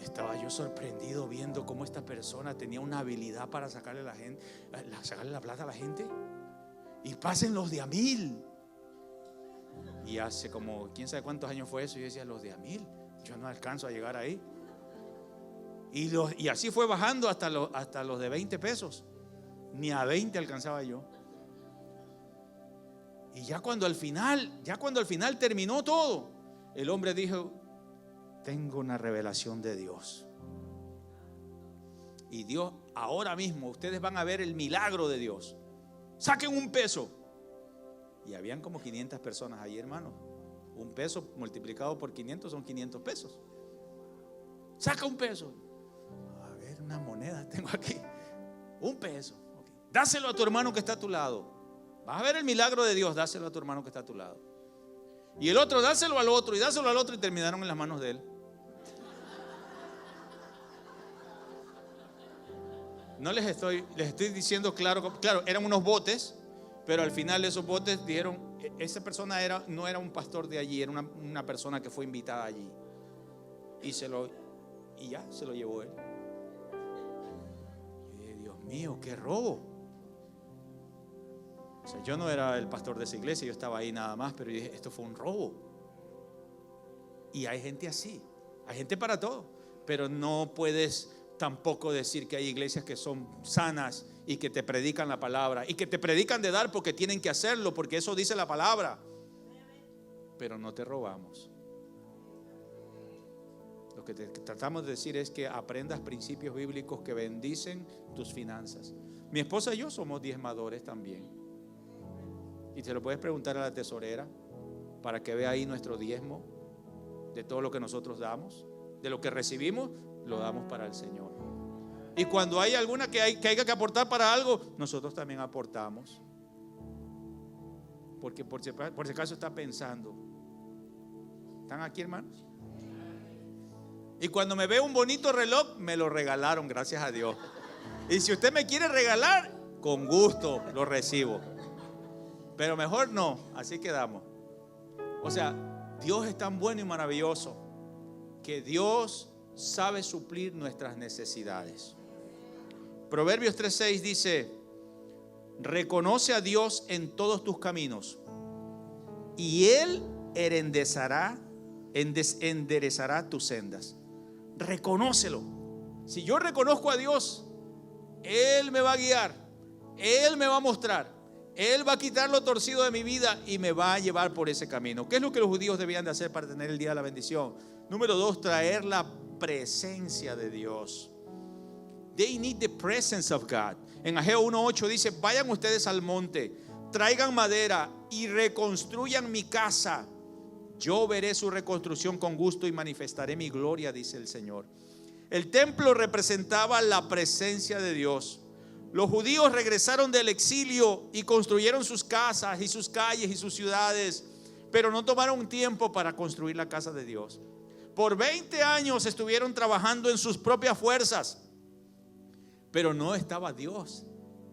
Estaba yo sorprendido viendo cómo esta persona tenía una habilidad para sacarle la plata a la gente. Y pasen los de a 1000. Y hace como, quién sabe cuántos años fue eso. Yo decía, los de a 1000, yo no alcanzo a llegar ahí. Y así fue bajando hasta los de 20 pesos. Ni a 20 alcanzaba yo. Y ya cuando al final terminó todo, el hombre dijo, tengo una revelación de Dios. Y Dios, ahora mismo, ustedes van a ver el milagro de Dios. Saquen un peso. Y habían como 500 personas allí, hermano. Un peso multiplicado por 500 son 500 pesos. Saca un peso. A ver, una moneda tengo aquí. Un peso. Okay. Dáselo a tu hermano que está a tu lado. Vas a ver el milagro de Dios. Dáselo a tu hermano que está a tu lado. Y el otro, dáselo al otro. Y dáselo al otro. Y terminaron en las manos de él. No les estoy diciendo claro, eran unos botes, pero al final de esos botes dijeron, esa persona no era un pastor de allí, era una persona que fue invitada allí. Y ya se lo llevó él. Y Dios mío, qué robo. O sea, yo no era el pastor de esa iglesia, yo estaba ahí nada más, pero dije, esto fue un robo. Y hay gente así, hay gente para todo, pero no puedes tampoco decir que hay iglesias que son sanas y que te predican la palabra y que te predican de dar porque tienen que hacerlo, porque eso dice la palabra, pero no te robamos. Lo que te tratamos de decir es que aprendas principios bíblicos que bendicen tus finanzas. Mi esposa y yo somos diezmadores también, y te lo puedes preguntar a la tesorera para que vea ahí nuestro diezmo de todo lo que nosotros damos, de lo que recibimos, lo damos para el Señor. Y cuando hay alguna que haya que aportar para algo, nosotros también aportamos. Porque por si acaso está pensando. ¿Están aquí, hermanos? Y cuando me ve un bonito reloj, me lo regalaron, gracias a Dios. Y si usted me quiere regalar, con gusto lo recibo. Pero mejor no, así quedamos. O sea, Dios es tan bueno y maravilloso que Dios sabe suplir nuestras necesidades. Proverbios 3:6 dice: reconoce a Dios en todos tus caminos y Él enderezará tus sendas. Reconócelo. Si yo reconozco a Dios, Él me va a guiar, Él me va a mostrar, Él va a quitar lo torcido de mi vida y me va a llevar por ese camino. ¿Qué es lo que los judíos debían de hacer para tener el día de la bendición? Número 2, traer la presencia de Dios. They need the presence of God. En Ageo 1:8 dice: vayan ustedes al monte, traigan madera y reconstruyan mi casa. Yo veré su reconstrucción con gusto y manifestaré mi gloria, dice el Señor. El templo representaba la presencia de Dios. Los judíos regresaron del exilio y construyeron sus casas y sus calles y sus ciudades, pero no tomaron tiempo para construir la casa de Dios. Por 20 años estuvieron trabajando en sus propias fuerzas, pero no estaba Dios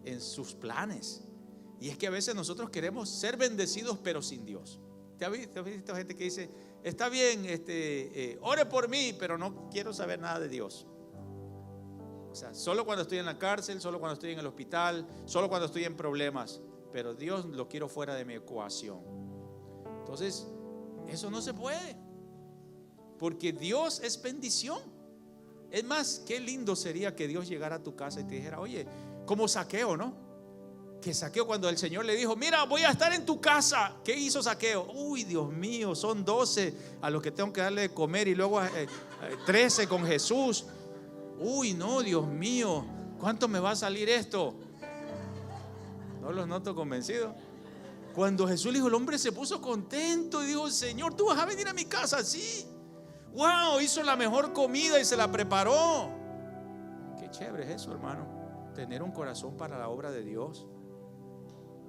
en sus planes. Y es que a veces nosotros queremos ser bendecidos, pero sin Dios. ¿Te has visto gente que dice: está bien, ore por mí, pero no quiero saber nada de Dios? O sea, solo cuando estoy en la cárcel, solo cuando estoy en el hospital, solo cuando estoy en problemas, pero Dios lo quiero fuera de mi ecuación. Entonces, eso no se puede, porque Dios es bendición. Es más, qué lindo sería que Dios llegara a tu casa y te dijera: oye, como Zaqueo, ¿no? Que Zaqueo, cuando el Señor le dijo: mira, voy a estar en tu casa. ¿Qué hizo Zaqueo? Uy, Dios mío, son 12 a los que tengo que darle de comer y luego 13 con Jesús. Uy, no, Dios mío, ¿cuánto me va a salir esto? No los noto convencidos. Cuando Jesús le dijo, el hombre se puso contento y dijo: Señor, tú vas a venir a mi casa, sí. Wow, hizo la mejor comida y se la preparó. Qué chévere es eso, hermano, tener un corazón para la obra de Dios.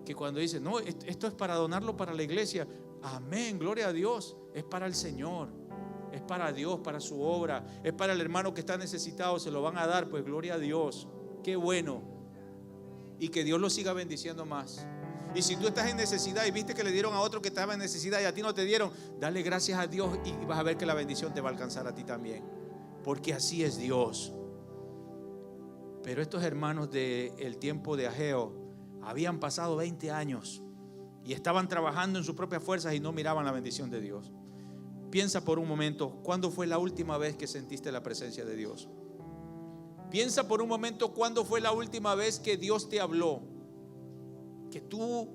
Que cuando dice: no, esto es para donarlo para la iglesia, amén, gloria a Dios, es para el Señor, es para Dios, para su obra, es para el hermano que está necesitado, se lo van a dar, pues gloria a Dios. Qué bueno. Y que Dios lo siga bendiciendo más. Y si tú estás en necesidad y viste que le dieron a otro que estaba en necesidad y a ti no te dieron, dale gracias a Dios y vas a ver que la bendición te va a alcanzar a ti también, porque así es Dios. Pero estos hermanos del tiempo de Ageo habían pasado 20 años y estaban trabajando en sus propias fuerzas y no miraban la bendición de Dios. Piensa por un momento, ¿cuándo fue la última vez que sentiste la presencia de Dios? Piensa por un momento, ¿cuándo fue la última vez que Dios te habló? Que tú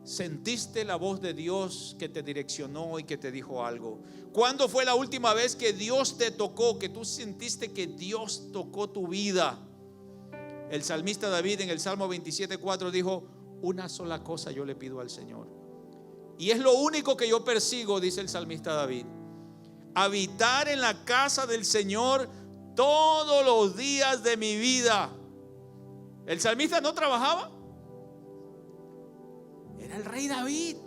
sentiste la voz de Dios que te direccionó y que te dijo algo? ¿Cuándo fue la última vez que Dios te tocó, que tú sentiste que Dios tocó tu vida? El salmista David en el Salmo 27:4 dijo: una sola cosa yo le pido al Señor, y es lo único que yo persigo, dice el salmista David: habitar en la casa del Señor todos los días de mi vida. El salmista no trabajaba, era el rey David,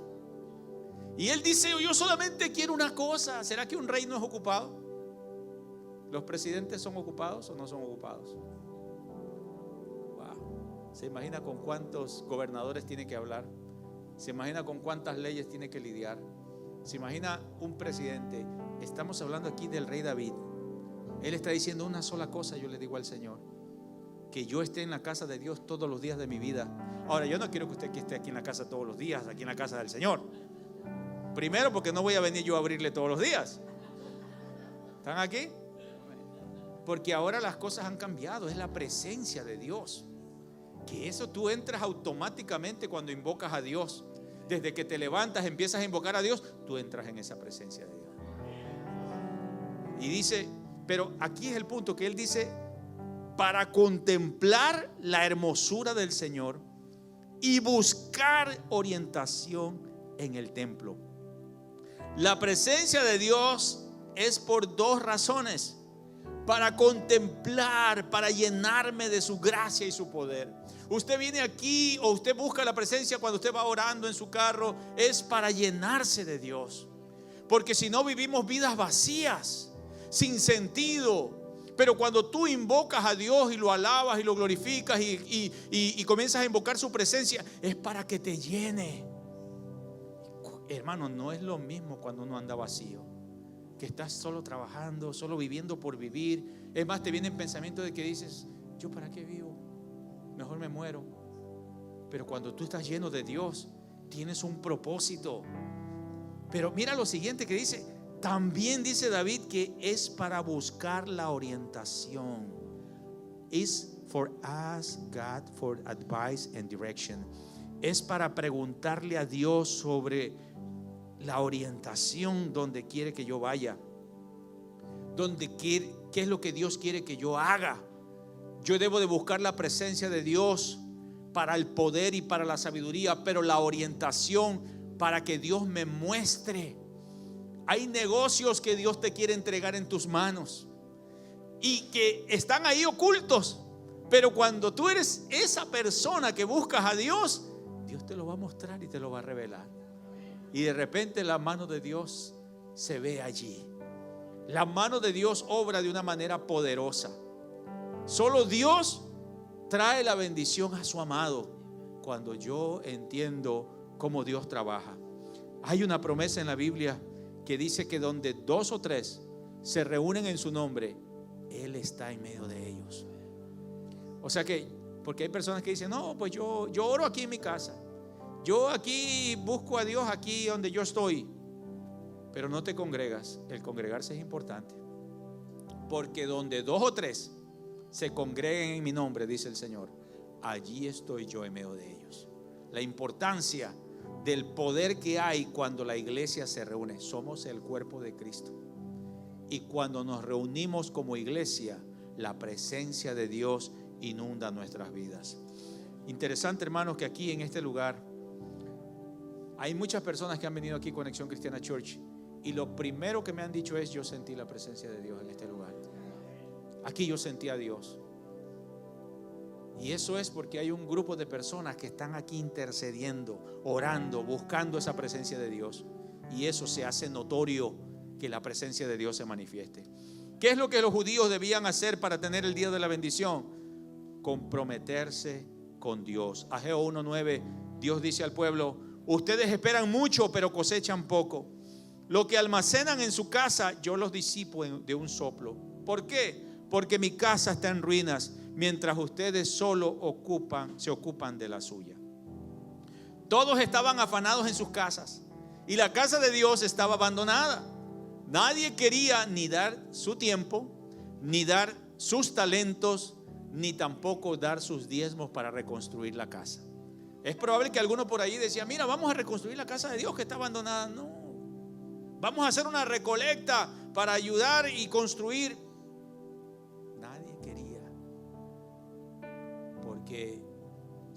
y él dice: yo solamente quiero una cosa. ¿Será que un rey no es ocupado? ¿Los presidentes son ocupados o no son ocupados? Wow. ¿Se imagina con cuántos gobernadores tiene que hablar? ¿Se imagina con cuántas leyes tiene que lidiar? ¿Se imagina un presidente? Estamos hablando aquí del rey David. Él está diciendo: una sola cosa yo le digo al Señor, que yo esté en la casa de Dios todos los días de mi vida. Ahora, yo no quiero que usted esté aquí en la casa todos los días, aquí en la casa del Señor. Primero, porque no voy a venir yo a abrirle todos los días. ¿Están aquí? Porque ahora las cosas han cambiado. Es la presencia de Dios, que eso tú entras automáticamente cuando invocas a Dios. Desde que te levantas, empiezas a invocar a Dios, tú entras en esa presencia de Dios. Y dice, pero aquí es el punto, que él dice: para contemplar la hermosura del Señor y buscar orientación en el templo. La presencia de Dios es por dos razones: para contemplar, para llenarme de su gracia y su poder. Usted viene aquí o usted busca la presencia cuando usted va orando en su carro, es para llenarse de Dios. Porque si no, vivimos vidas vacías, sin sentido. Pero cuando tú invocas a Dios y lo alabas y lo glorificas y comienzas a invocar su presencia, es para que te llene. Hermano, no es lo mismo cuando uno anda vacío, que estás solo trabajando, solo viviendo por vivir. Es más, te vienen pensamientos de que dices: ¿yo para qué vivo? Mejor me muero. Pero cuando tú estás lleno de Dios, tienes un propósito. Pero mira lo siguiente que dice: también dice David que es para buscar la orientación. Is for ask God for advice and direction. Es para preguntarle a Dios sobre la orientación, donde quiere que yo vaya, qué es lo que Dios quiere que yo haga. Yo debo de buscar la presencia de Dios para el poder y para la sabiduría, pero la orientación para que Dios me muestre. Hay negocios que Dios te quiere entregar en tus manos y que están ahí ocultos, pero cuando tú eres esa persona que buscas a Dios, Dios te lo va a mostrar y te lo va a revelar. Y de repente la mano de Dios se ve allí. La mano de Dios obra de una manera poderosa. Solo Dios trae la bendición a su amado cuando yo entiendo cómo Dios trabaja. Hay una promesa en la Biblia que dice que donde 2 o 3 se reúnen en su nombre, Él está en medio de ellos. O sea que, porque hay personas que dicen: no, pues yo oro aquí en mi casa, yo aquí busco a Dios aquí donde yo estoy, pero no te congregas. El congregarse es importante, porque donde 2 o 3 se congreguen en mi nombre, dice el Señor, allí estoy yo en medio de ellos. La importancia del poder que hay cuando la iglesia se reúne. Somos el cuerpo de Cristo, y cuando nos reunimos como iglesia, la presencia de Dios inunda nuestras vidas. Interesante, hermanos, que aquí en este lugar hay muchas personas que han venido aquí a Conexión Cristiana Church, y lo primero que me han dicho es: yo sentí la presencia de Dios en este lugar. Aquí yo sentí a Dios. Y eso es porque hay un grupo de personas que están aquí intercediendo, orando, buscando esa presencia de Dios. Y eso se hace notorio, que la presencia de Dios se manifieste. ¿Qué es lo que los judíos debían hacer para tener el día de la bendición? Comprometerse con Dios. Ageo 1:9, Dios dice al pueblo: ustedes esperan mucho, pero cosechan poco. Lo que almacenan en su casa, yo los disipo de un soplo. ¿Por qué? Porque mi casa está en ruinas, mientras ustedes solo se ocupan de la suya. Todos estaban afanados en sus casas, y la casa de Dios estaba abandonada. Nadie quería ni dar su tiempo, ni dar sus talentos, ni tampoco dar sus diezmos para reconstruir la casa. Es probable que alguno por ahí decía, mira, vamos a reconstruir la casa de Dios que está abandonada. No, vamos a hacer una recolecta para ayudar y construir. Nadie quería, porque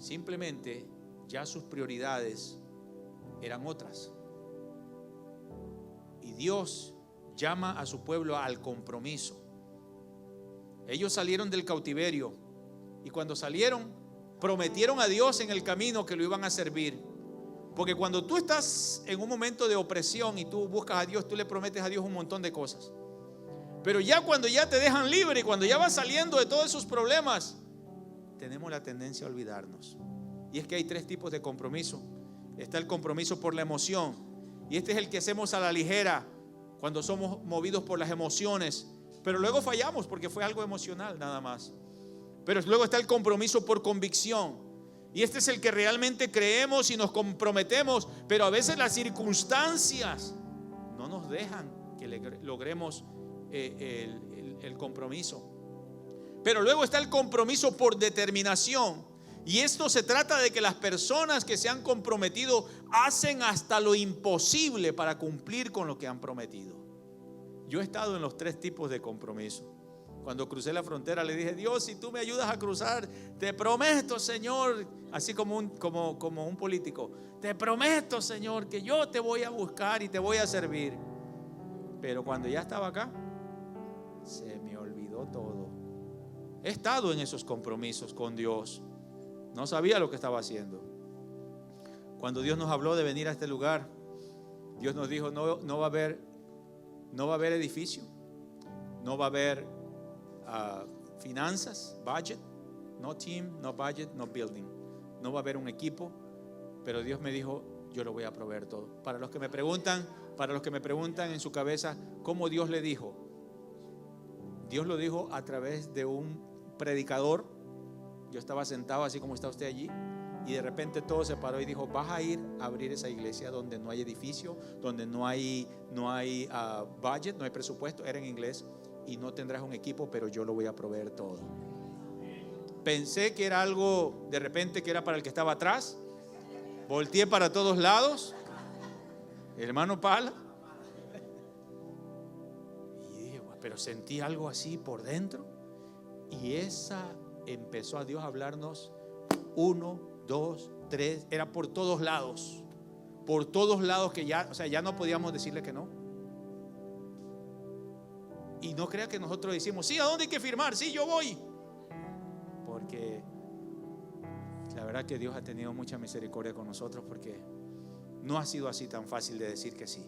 simplemente ya sus prioridades eran otras. Y Dios llama a su pueblo al compromiso. Ellos salieron del cautiverio y cuando salieron prometieron a Dios en el camino que lo iban a servir. Porque cuando tú estás en un momento de opresión y tú buscas a Dios, tú le prometes a Dios un montón de cosas. Pero ya cuando ya te dejan libre y cuando ya vas saliendo de todos esos problemas, tenemos la tendencia a olvidarnos. Y es que hay tres tipos de compromiso. Está el compromiso por la emoción, y este es el que hacemos a la ligera cuando somos movidos por las emociones, pero luego fallamos porque fue algo emocional nada más. Pero luego está el compromiso por convicción, y este es el que realmente creemos y nos comprometemos, pero a veces las circunstancias no nos dejan que logremos el compromiso. Pero luego está el compromiso por determinación, y esto se trata de que las personas que se han comprometido hacen hasta lo imposible para cumplir con lo que han prometido. Yo he estado en los tres tipos de compromiso. Cuando crucé la frontera le dije, Dios, si tú me ayudas a cruzar, te prometo, Señor, así como un político, te prometo, Señor, que yo te voy a buscar y te voy a servir. Pero cuando ya estaba acá, se me olvidó todo. He estado en esos compromisos con Dios. No sabía lo que estaba haciendo. Cuando Dios nos habló de venir a este lugar, Dios nos dijo, no va a haber edificio, no va a haber finanzas, budget, no team, no budget, no building. No va a haber un equipo, pero Dios me dijo, yo lo voy a proveer todo. Para los que me preguntan en su cabeza, ¿cómo Dios le dijo? Dios lo dijo a través de un predicador. Yo estaba sentado así como está usted allí, y de repente todo se paró y dijo, vas a ir a abrir esa iglesia donde no hay edificio, donde no hay budget, no hay presupuesto, era en inglés, y no tendrás un equipo, pero yo lo voy a proveer todo. Pensé que era algo de repente que era para el que estaba atrás. Volteé para todos lados, hermano Pala, y dije, pero sentí algo así por dentro, y empezó a Dios a hablarnos 1, 2, 3, era por todos lados que ya no podíamos decirle que no. Y no crea que nosotros decimos, sí, ¿a dónde hay que firmar? Sí, yo voy. Porque la verdad que Dios ha tenido mucha misericordia con nosotros, porque no ha sido así tan fácil de decir que sí.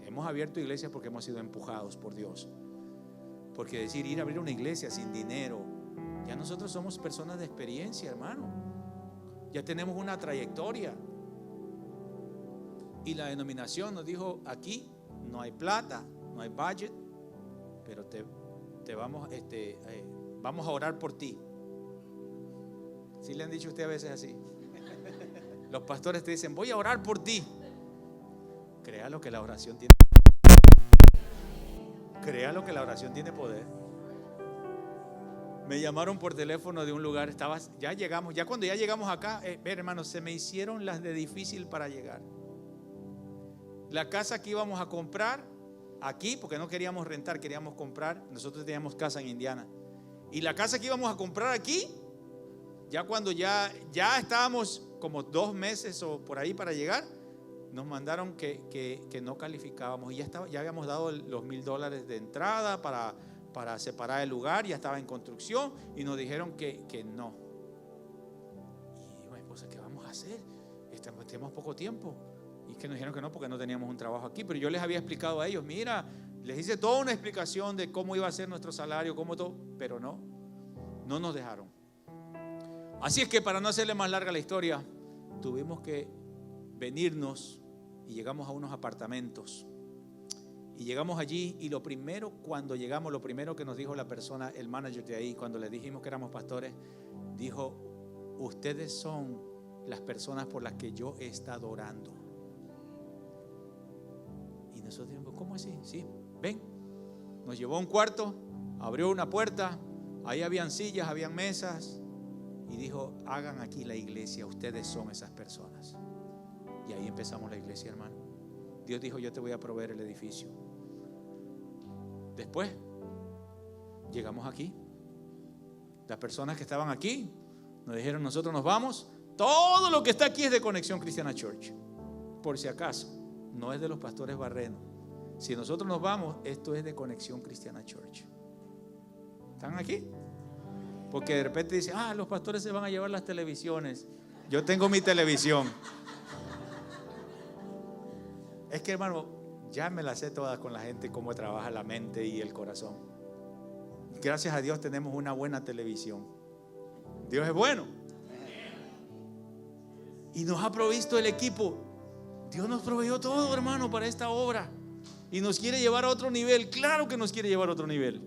Hemos abierto iglesias porque hemos sido empujados por Dios. Porque ir a abrir una iglesia sin dinero, ya nosotros somos personas de experiencia, hermano. Ya tenemos una trayectoria. Y la denominación nos dijo, aquí no hay plata, no hay budget, pero vamos a orar por ti. ¿Sí le han dicho a usted a veces así? Los pastores te dicen, voy a orar por ti. Créalo que la oración tiene poder. Me llamaron por teléfono de un lugar, cuando ya llegamos acá, hermanos, se me hicieron las de difícil para llegar. La casa que íbamos a comprar aquí, porque no queríamos rentar, queríamos comprar. Nosotros teníamos casa en Indiana, y la casa que íbamos a comprar aquí, ya cuando ya estábamos como 2 meses o por ahí para llegar, nos mandaron que no calificábamos, y ya habíamos dado los $1,000 de entrada para separar el lugar, ya estaba en construcción, y nos dijeron que no. Y digo, esposa, ¿qué vamos a hacer? Tenemos poco tiempo. Y que nos dijeron que no, porque no teníamos un trabajo aquí. Pero yo les había explicado a ellos, mira, les hice toda una explicación de cómo iba a ser nuestro salario, cómo todo, pero no nos dejaron. Así es que, para no hacerle más larga la historia, tuvimos que venirnos y llegamos a unos apartamentos. Y llegamos allí, y cuando llegamos, lo primero que nos dijo la persona, el manager de ahí, cuando le dijimos que éramos pastores, dijo, ustedes son las personas por las que yo he estado orando. Y nosotros dijimos, ¿cómo así? Sí, ven. Nos llevó a un cuarto, abrió una puerta, ahí habían sillas, habían mesas, y dijo: hagan aquí la iglesia, ustedes son esas personas. Y ahí empezamos la iglesia, hermano. Dios dijo: yo te voy a proveer el edificio. Después llegamos aquí. Las personas que estaban aquí nos dijeron: nosotros nos vamos. Todo lo que está aquí es de Conexión Cristiana Church. Por si acaso, no es de los pastores Barreno. Si nosotros nos vamos, esto es de Conexión Cristiana Church. ¿Están aquí? Porque de repente dicen: los pastores se van a llevar las televisiones. Yo tengo mi televisión. Es que, hermano, ya me la sé todas con la gente, cómo trabaja la mente y el corazón. Gracias a Dios tenemos una buena televisión. Dios es bueno. Y nos ha provisto el equipo. Dios nos proveyó todo, hermano, para esta obra. Y nos quiere llevar a otro nivel. Claro que nos quiere llevar a otro nivel.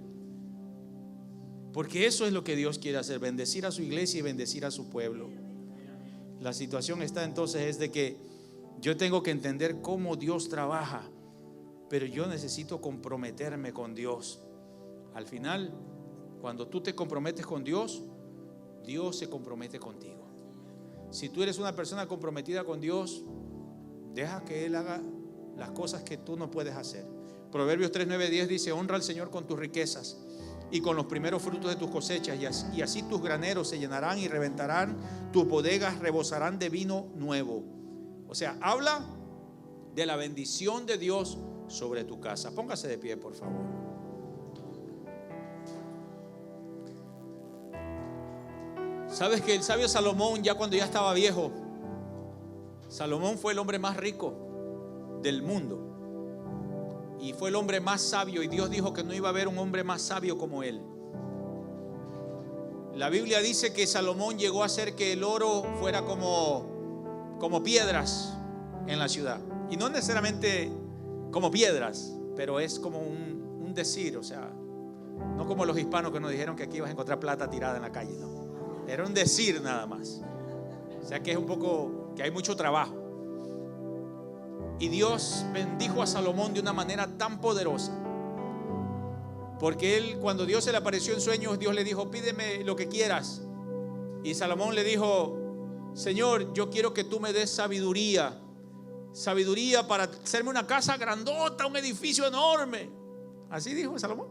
Porque eso es lo que Dios quiere hacer: bendecir a su iglesia y bendecir a su pueblo. La situación está entonces es de que yo tengo que entender cómo Dios trabaja, pero yo necesito comprometerme con Dios. Al final, cuando tú te comprometes con Dios, Dios se compromete contigo. Si tú eres una persona comprometida con Dios, deja que Él haga las cosas que tú no puedes hacer. Proverbios 3, 9, 10 dice: honra al Señor con tus riquezas y con los primeros frutos de tus cosechas, y así tus graneros se llenarán y reventarán, tus bodegas rebosarán de vino nuevo. O sea, habla de la bendición de Dios sobre tu casa. Póngase de pie, por favor. ¿Sabes que el sabio Salomón, ya cuando ya estaba viejo, Salomón fue el hombre más rico del mundo y fue el hombre más sabio, y Dios dijo que no iba a haber un hombre más sabio como él? La Biblia dice que Salomón llegó a hacer que el oro fuera como piedras en la ciudad, y no necesariamente como piedras, pero es como un decir, o sea, no como los hispanos que nos dijeron que aquí ibas a encontrar plata tirada en la calle, no. Era un decir nada más. O sea que es un poco, que hay mucho trabajo. Y Dios bendijo a Salomón de una manera tan poderosa, porque él, cuando Dios se le apareció en sueños, Dios le dijo: pídeme lo que quieras. Y Salomón le dijo: Señor, yo quiero que tú me des sabiduría para hacerme una casa grandota, un edificio enorme. Así dijo Salomón.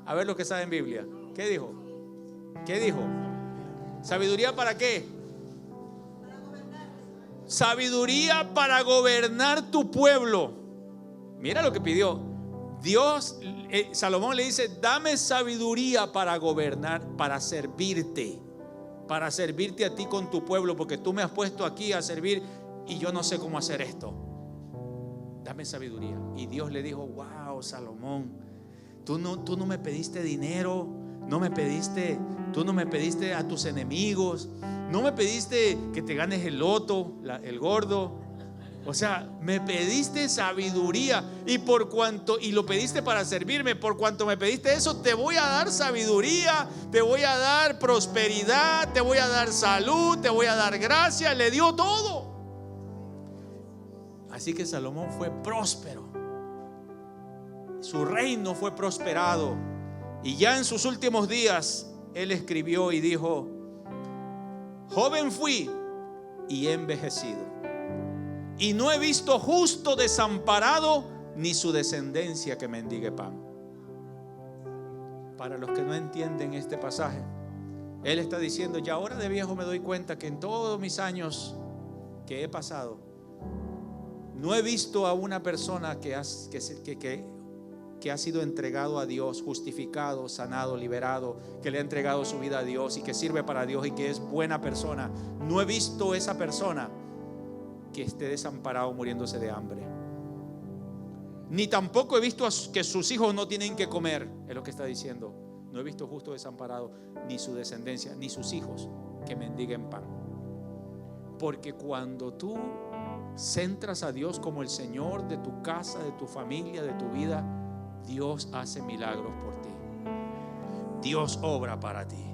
A ver lo que sabe en Biblia. ¿Qué dijo? ¿Qué dijo? ¿Sabiduría para qué? Sabiduría para gobernar tu pueblo. Mira lo que pidió Dios. Salomón le dice: dame sabiduría para gobernar, para servirte a ti con tu pueblo, porque tú me has puesto aquí a servir y yo no sé cómo hacer esto. Dame sabiduría. Y Dios le dijo: wow, Salomón, tú no me pediste dinero, tú no me pediste a tus enemigos, no me pediste que te ganes el loto, el gordo. O sea, me pediste sabiduría, y lo pediste para servirme. Por cuanto me pediste eso, te voy a dar sabiduría, te voy a dar prosperidad, te voy a dar salud, te voy a dar gracia. Le dio todo. Así que Salomón fue próspero, su reino fue prosperado, y ya en sus últimos días él escribió y dijo: joven fui y he envejecido, y no he visto justo desamparado, ni su descendencia que mendigue pan. Para los que no entienden este pasaje, él está diciendo: ya ahora de viejo me doy cuenta que en todos mis años que he pasado, no he visto a una persona que ha sido entregado a Dios, justificado, sanado, liberado, que le ha entregado su vida a Dios y que sirve para Dios y que es buena persona. No he visto esa persona que esté desamparado muriéndose de hambre. Ni tampoco he visto que sus hijos no tienen que comer. Es lo que está diciendo. No he visto justo desamparado, ni su descendencia, ni sus hijos que mendiguen pan. Porque cuando tú centras a Dios como el Señor de tu casa, de tu familia, de tu vida, Dios hace milagros por ti. Dios obra para ti.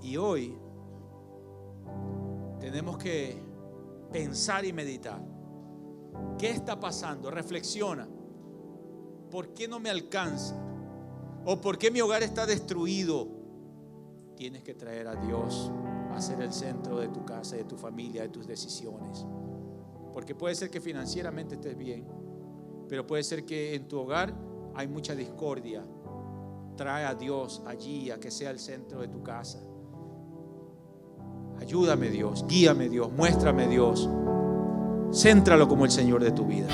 Y hoy tenemos que pensar y meditar. ¿Qué está pasando? Reflexiona. ¿Por qué no me alcanza? ¿O por qué mi hogar está destruido? tienes que traer a Dios a ser el centro de tu casa, de tu familia, de tus decisiones. Porque puede ser que financieramente estés bien, pero puede ser que en tu hogar hay mucha discordia. Trae a Dios allí, a que sea el centro de tu casa. Ayúdame, Dios, guíame, Dios, muéstrame, Dios. Céntralo como el Señor de tu vida.